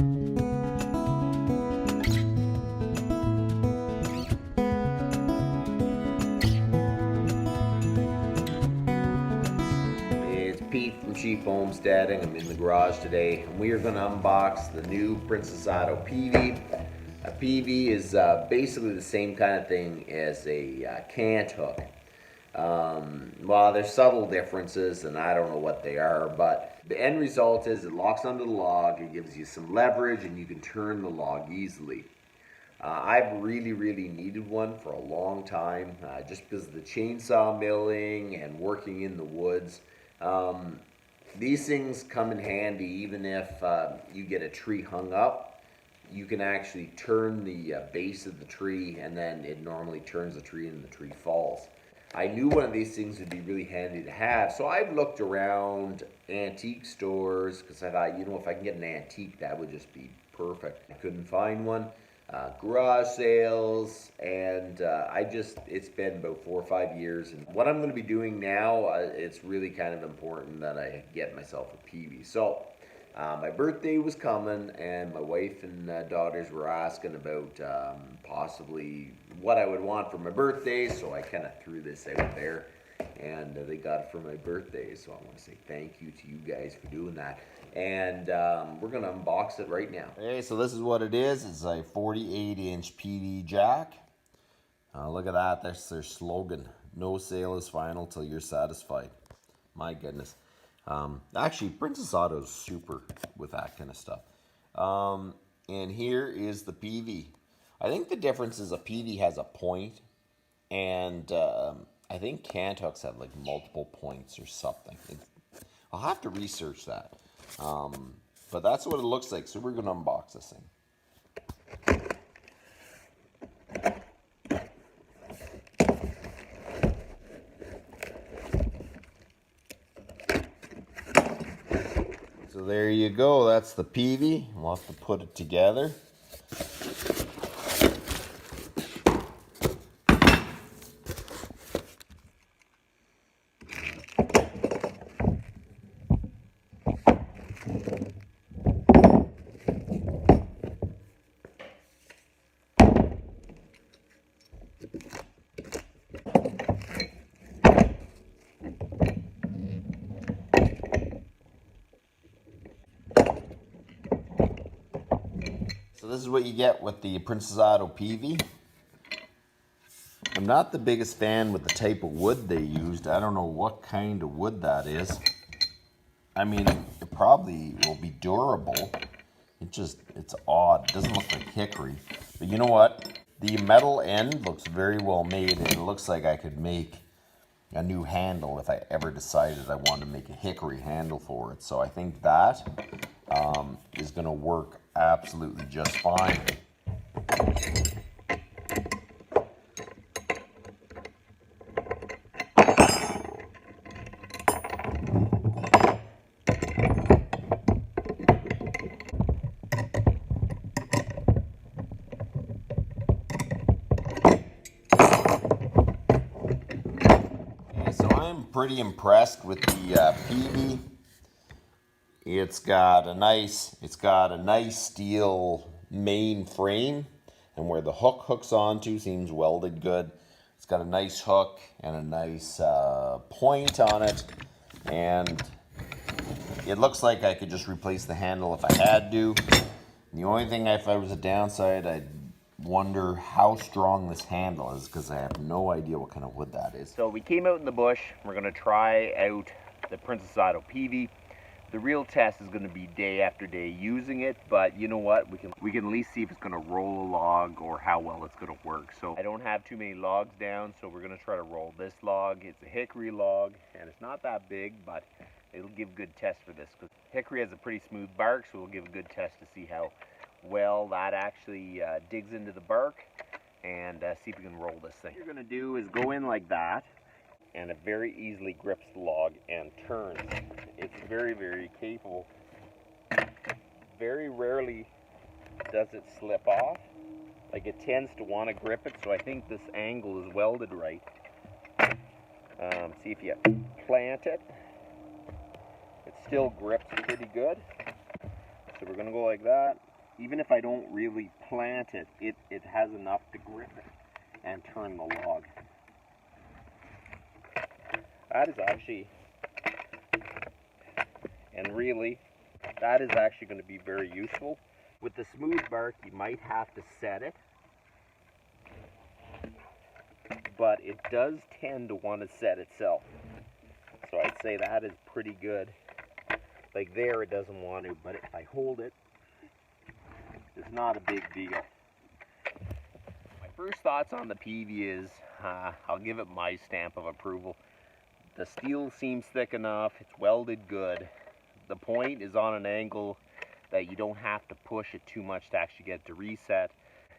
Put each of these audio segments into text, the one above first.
It's Pete from Chief Homesteading. I'm in the garage today, and we are going to unbox the new Princess Auto Peavey. A Peavey is basically the same kind of thing as a cant hook. Well, there's subtle differences, and I don't know what they are, but the end result is it locks onto the log, it gives you some leverage, and you can turn the log easily. I've really needed one for a long time, just because of the chainsaw milling and working in the woods. These things come in handy even if you get a tree hung up. You can actually turn the base of the tree, and then it normally turns the tree and the tree falls. I knew one of these things would be really handy to have, so I've looked around antique stores because I thought, if I can get an antique, that would just be perfect. I couldn't find one. Garage sales, and it's been about 4 or 5 years, and what I'm going to be doing now, it's really kind of important that I get myself a Peavey. So my birthday was coming, and my wife and daughters were asking about possibly what I would want for my birthday, so I kind of threw this out there, and they got it for my birthday, so I want to say thank you to you guys for doing that. And we're going to unbox it right now. Okay, so this is what it is. It's a 48-inch Peavey jack. Look at that. That's their slogan. No sale is final till you're satisfied. My goodness. Actually, Princess Auto's super with that kind of stuff. And here is the Peavey. I think the difference is a Peavey has a point, and I think cant hooks have like multiple points or something. I'll have to research that. But that's what it looks like, so we're going to unbox this thing. So there you go, that's the Peavey. We'll have to put it together. So this is what you get with the Princess Auto Peavey. I'm not the biggest fan with the type of wood they used. I don't know what kind of wood that is. I mean, it probably will be durable. It's odd. It doesn't look like hickory. But you know what? The metal end looks very well made, and it looks like I could make a new handle if I ever decided I wanted to make a hickory handle for it. So I think that is going to work absolutely just fine. So I'm pretty impressed with the Peavey. It's got a nice steel main frame, and where the hook hooks onto seems welded good. It's got a nice hook and a nice point on it, and it looks like I could just replace the handle if I had to. The only thing, if I was a downside, I'd wonder how strong this handle is, because I have no idea what kind of wood that is. So we came out in the bush. We're going to try out the Princess Auto Peavey. The real test is going to be day after day using it, but you know what? We can at least see if it's going to roll a log or how well it's going to work. So I don't have too many logs down, so we're going to try to roll this log. It's a hickory log, and it's not that big, but it'll give a good test for this, because hickory has a pretty smooth bark, so we'll give a good test to see how well that actually digs into the bark, and see if we can roll this thing. What you're going to do is go in like that, and it very easily grips the log and turns. It's very capable. Very rarely does it slip off. Like, it tends to want to grip it, so I think this angle is welded right. See if you plant it. It still grips pretty good. So we're going to go like that, even if I don't really plant it, it has enough to grip it and turn the log. That is actually, and really, that is actually going to be very useful. With the smooth bark, you might have to set it, but it does tend to want to set itself. So I'd say that is pretty good. Like there, it doesn't want to, but if I hold it, it's not a big deal. My first thoughts on the Peavey is, I'll give it my stamp of approval. The steel seems thick enough, it's welded good. The point is on an angle that you don't have to push it too much to actually get it to reset.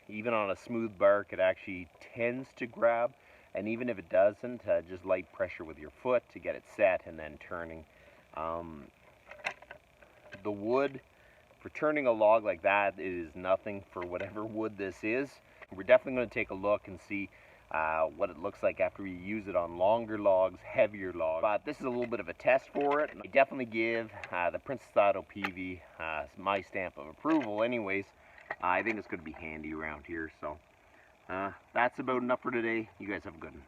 Even on a smooth bark, it actually tends to grab, and even if it doesn't, just light pressure with your foot to get it set and then turning. The wood, for turning a log like that, it is nothing for whatever wood this is. We're definitely going to take a look and see what it looks like after we use it on longer logs, heavier logs. But this is a little bit of a test for it. I definitely give the Princess Auto Peavey my stamp of approval anyways. I think it's going to be handy around here. So that's about enough for today. You guys have a good one.